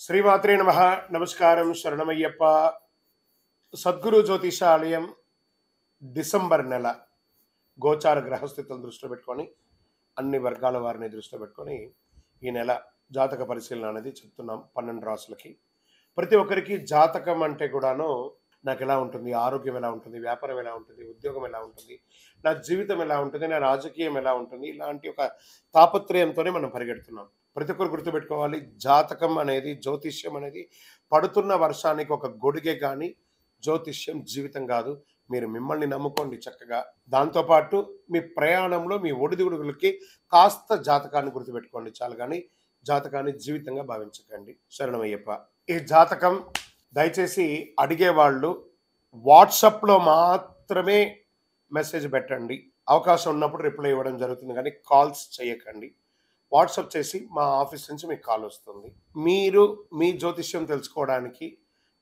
శ్రీమాత్రే నమః. నమస్కారం, శరణమయ్యప్ప. సద్గురు జ్యోతిషాలయం డిసెంబర్ నెల గోచార గ్రహస్థితులను దృష్టిలో పెట్టుకొని అన్ని వర్గాల వారిని దృష్టిలో పెట్టుకొని ఈ నెల జాతక పరిశీలన అనేది చెప్తున్నాం 12 రాసులకి. ప్రతి ఒక్కరికి జాతకం అంటే కూడాను నాకు ఎలా ఉంటుంది, ఆరోగ్యం ఎలా ఉంటుంది, వ్యాపారం ఎలా ఉంటుంది, ఉద్యోగం ఎలా ఉంటుంది, నా జీవితం ఎలా ఉంటుంది, నా రాజకీయం ఎలా ఉంటుంది, ఇలాంటి ఒక తాపత్రయంతోనే మనం పరిగెడుతున్నాం. ప్రతి ఒక్కరు గుర్తుపెట్టుకోవాలి, జాతకం అనేది, జ్యోతిష్యం అనేది పడుతున్న వర్షానికి ఒక గొడుగే కానీ జ్యోతిష్యం జీవితం కాదు. మీరు మిమ్మల్ని నమ్ముకోండి చక్కగా. దాంతోపాటు మీ ప్రయాణంలో మీ ఒడిదుడుగులకి కాస్త జాతకాన్ని గుర్తుపెట్టుకోండి చాలు, కానీ జాతకాన్ని జీవితంగా భావించకండి. శరణమయ్యప్ప. ఈ జాతకం దయచేసి అడిగేవాళ్ళు వాట్సాప్లో మాత్రమే మెసేజ్ పెట్టండి. అవకాశం ఉన్నప్పుడు రిప్లై ఇవ్వడం జరుగుతుంది, కానీ కాల్స్ చేయకండి. వాట్సాప్ చేసి మా ఆఫీస్ నుంచి మీకు కాల్ వస్తుంది. మీరు మీ జ్యోతిష్యం తెలుసుకోవడానికి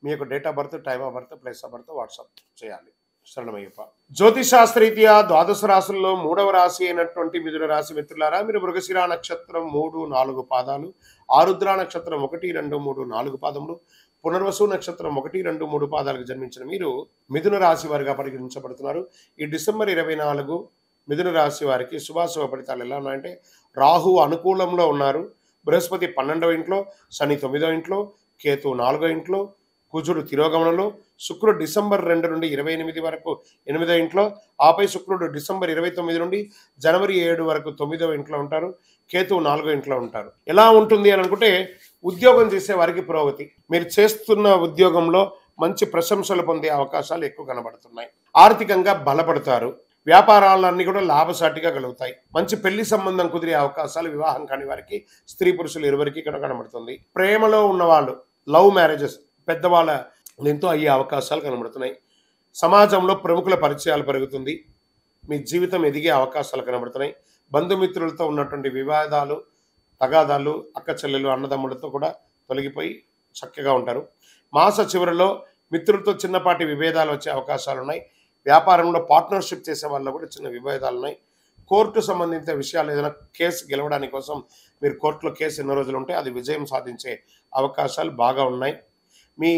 మీ యొక్క date of birth, time of birth, place of birth WhatsApp చేయాలి. శరణమయ్యప్ప. జ్యోతిషాస్త్రరీత్యా ద్వాదశ రాశుల్లో 3వ రాశి అయినటువంటి మిథున రాశి మిత్రులారా, మీరు మృగశిర నక్షత్రం 3, 4 పాదాలు, ఆరుద్ర నక్షత్రం 1, 2, 3, 4 పాదములు, పునర్వసు నక్షత్రం 1, 2, 3 పాదాలకు జన్మించిన మీరు మిథున రాశి వారిగా పరిగణించబడుతున్నారు. ఈ డిసెంబర్ 24 మిథున రాశి వారికి శుభాశుభ ఫలితాలు ఎలా ఉన్నాయంటే, రాహు అనుకూలంలో ఉన్నారు, బృహస్పతి 12వ ఇంట్లో, శని 9వ ఇంట్లో, కేతు 4వ ఇంట్లో, కుజుడు తిరోగమనంలో, శుక్రుడు డిసెంబర్ 2 నుండి 28 వరకు 8వ ఇంట్లో, ఆపై శుక్రుడు డిసెంబర్ 29 నుండి జనవరి 7 వరకు 9వ ఇంట్లో ఉంటారు, కేతువు 4వ ఇంట్లో ఉంటారు. ఎలా ఉంటుంది అని అనుకుంటే, ఉద్యోగం చేసే వారికి పురోగతి, మీరు చేస్తున్న ఉద్యోగంలో మంచి ప్రశంసలు పొందే అవకాశాలు ఎక్కువ కనబడుతున్నాయి. ఆర్థికంగా బలపడతారు, వ్యాపారాలన్నీ కూడా లాభసాటిగా కలుగుతాయి. మంచి పెళ్లి సంబంధం కుదిరే అవకాశాలు, వివాహం కాని వారికి, స్త్రీ పురుషులు ఇరువురికి ఇక్కడ కనబడుతుంది. ప్రేమలో ఉన్నవాళ్ళు, లవ్ మ్యారేజెస్ పెద్దవాళ్ళ ఎంతో అయ్యే అవకాశాలు కనబడుతున్నాయి. సమాజంలో ప్రముఖుల పరిచయాలు పెరుగుతుంది, మీ జీవితం ఎదిగే అవకాశాలు కనబడుతున్నాయి. బంధుమిత్రులతో ఉన్నటువంటి వివాదాలు, తగాదాలు, అక్క చెల్లెలు, అన్నదమ్ములతో కూడా తొలగిపోయి చక్కగా ఉంటారు. మాస చివరిలో మిత్రులతో చిన్నపాటి విభేదాలు వచ్చే అవకాశాలు ఉన్నాయి. వ్యాపారంలో పార్ట్నర్షిప్ చేసే వాళ్ళలో కూడా చిన్న విభేదాలు ఉన్నాయి. కోర్టు సంబంధిత విషయాలు, ఏదైనా కేసు గెలవడానికి కోసం మీరు కోర్టులో కేసు ఎన్నో రోజులు ఉంటే అది విజయం సాధించే అవకాశాలు బాగా ఉన్నాయి. మీ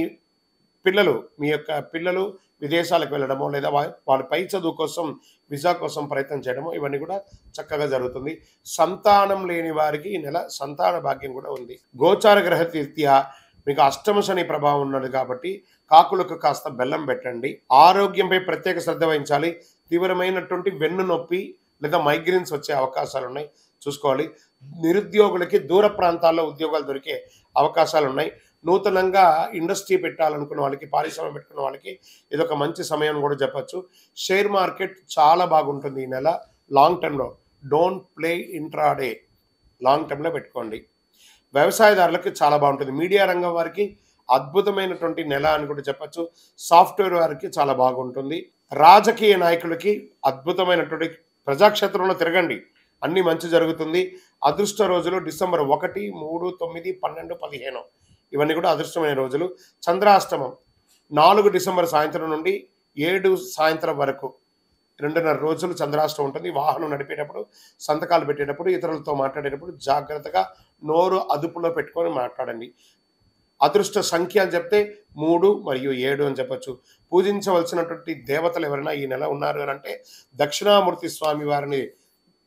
యొక్క పిల్లలు విదేశాలకు వెళ్ళడమో, లేదా వాళ్ళ పై చదువు కోసం వీసా కోసం ప్రయత్నం చేయడమో, ఇవన్నీ కూడా చక్కగా జరుగుతుంది. సంతానం లేని వారికి ఈ నెల సంతాన భాగ్యం కూడా ఉంది. గోచార గ్రహ రీత్యా మీకు అష్టమ శని ప్రభావం ఉన్నది కాబట్టి కాకులకు కాస్త బెల్లం పెట్టండి. ఆరోగ్యంపై ప్రత్యేక శ్రద్ధ వహించాలి. తీవ్రమైనటువంటి వెన్ను నొప్పి లేదా మైగ్రేన్స్ వచ్చే అవకాశాలు ఉన్నాయి, చూసుకోవాలి. నిరుద్యోగులకి దూర ప్రాంతాల్లో ఉద్యోగాలు దొరికే అవకాశాలు ఉన్నాయి. నూతనంగా ఇండస్ట్రీ పెట్టాలనుకున్న వాళ్ళకి, పారిశ్రమ పెట్టుకున్న వాళ్ళకి ఇదొక మంచి సమయం కూడా చెప్పచ్చు. షేర్ మార్కెట్ చాలా బాగుంటుంది ఈ నెల. లాంగ్ టర్మ్లో డోంట్ ప్లే ఇంట్రాడే, లాంగ్ టర్మ్లో పెట్టుకోండి. వ్యవసాయదారులకి చాలా బాగుంటుంది. మీడియా రంగం వారికి అద్భుతమైనటువంటి నెల అని కూడా చెప్పచ్చు. సాఫ్ట్వేర్ వారికి చాలా బాగుంటుంది. రాజకీయ నాయకులకి అద్భుతమైనటువంటి, ప్రజాక్షేత్రంలో తిరగండి, అన్ని మంచి జరుగుతుంది. అదృష్ట రోజులు డిసెంబర్ 1, 3, 9, 12, 15 ఇవన్నీ కూడా అదృష్టమైన రోజులు. చంద్రాష్టమం 4 డిసెంబర్ సాయంత్రం నుండి 7 సాయంత్రం వరకు 2.5 రోజులు చంద్రాష్టమం ఉంటుంది. వాహనం నడిపేటప్పుడు, సంతకాలు పెట్టేటప్పుడు, ఇతరులతో మాట్లాడేటప్పుడు జాగ్రత్తగా నోరు అదుపులో పెట్టుకొని మాట్లాడండి. అదృష్ట సంఖ్య అని చెప్తే 3 మరియు 7 అని చెప్పచ్చు. పూజించవలసినటువంటి దేవతలు ఎవరైనా ఈ నెల ఉన్నారు అని అంటే, దక్షిణామూర్తి స్వామి వారిని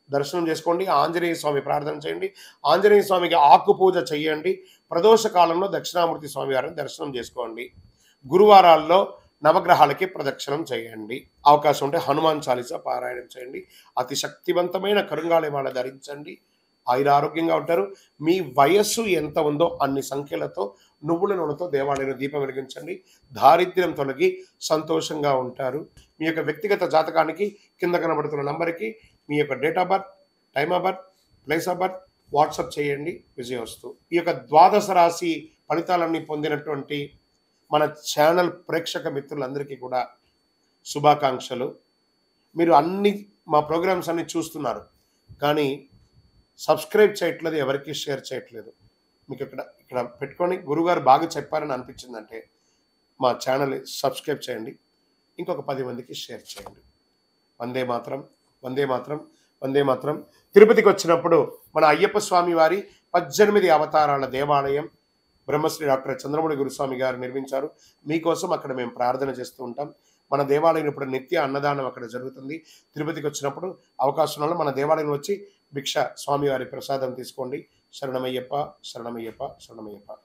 దర్శనం చేసుకోండి. ఆంజనేయ స్వామి ప్రార్థన చేయండి. ఆంజనేయ స్వామికి ఆకు పూజ చేయండి. ప్రదోష కాలంలో దక్షిణామూర్తి స్వామి వారిని దర్శనం చేసుకోండి. గురువారాల్లో నవగ్రహాలకి ప్రదక్షిణం చేయండి. అవకాశం ఉంటే హనుమాన్ చాలీసా పారాయణం చేయండి. అతి శక్తివంతమైన కరుంగాళిమాల ధరించండి. ఆయురారోగ్యంగా ఉంటారు. మీ వయస్సు ఎంత ఉందో అన్ని సంఖ్యలతో నువ్వుల నూనెతో దేవాలయంలో దీపం వెలిగించండి. దారిద్ర్యం తొలగి సంతోషంగా ఉంటారు. మీ యొక్క వ్యక్తిగత జాతకానికి కింద కనబడుతున్న నంబర్కి మీ యొక్క date of birth, time of birth, place of birth WhatsApp చేయండి. విజయవస్తు. ఈ యొక్క ద్వాదశ రాశి ఫలితాలన్నీ పొందినటువంటి మన ఛానల్ ప్రేక్షక మిత్రులందరికీ కూడా శుభాకాంక్షలు. మీరు మా ప్రోగ్రామ్స్ అన్ని చూస్తున్నారు, కానీ సబ్స్క్రైబ్ చేయట్లేదు, ఎవరికి షేర్ చేయట్లేదు. మీకు ఇక్కడ పెట్టుకొని గురుగారు బాగా చెప్పారని అనిపించిందంటే మా ఛానల్ సబ్స్క్రైబ్ చేయండి, ఇంకొక 10 మందికి షేర్ చేయండి. వందే మాత్రం, వందే మాత్రం, వందే మాత్రం. తిరుపతికి వచ్చినప్పుడు మన అయ్యప్ప స్వామి వారి 18 అవతారాల దేవాలయం బ్రహ్మశ్రీ డాక్టర్ చంద్రమౌళి గురుస్వామి గారు నిర్మించారు. మీకోసం అక్కడ మేము ప్రార్థన చేస్తూ ఉంటాం. మన దేవాలయం ఇప్పుడు నిత్య అన్నదానం అక్కడ జరుగుతుంది. తిరుపతికి వచ్చినప్పుడు అవకాశం ఉన్న మన దేవాలయం వచ్చి భిక్ష స్వామివారి ప్రసాదం తీసుకోండి. శరణమయ్యప్ప, శరణమయ్యప్ప, శరణమయ్యప్ప.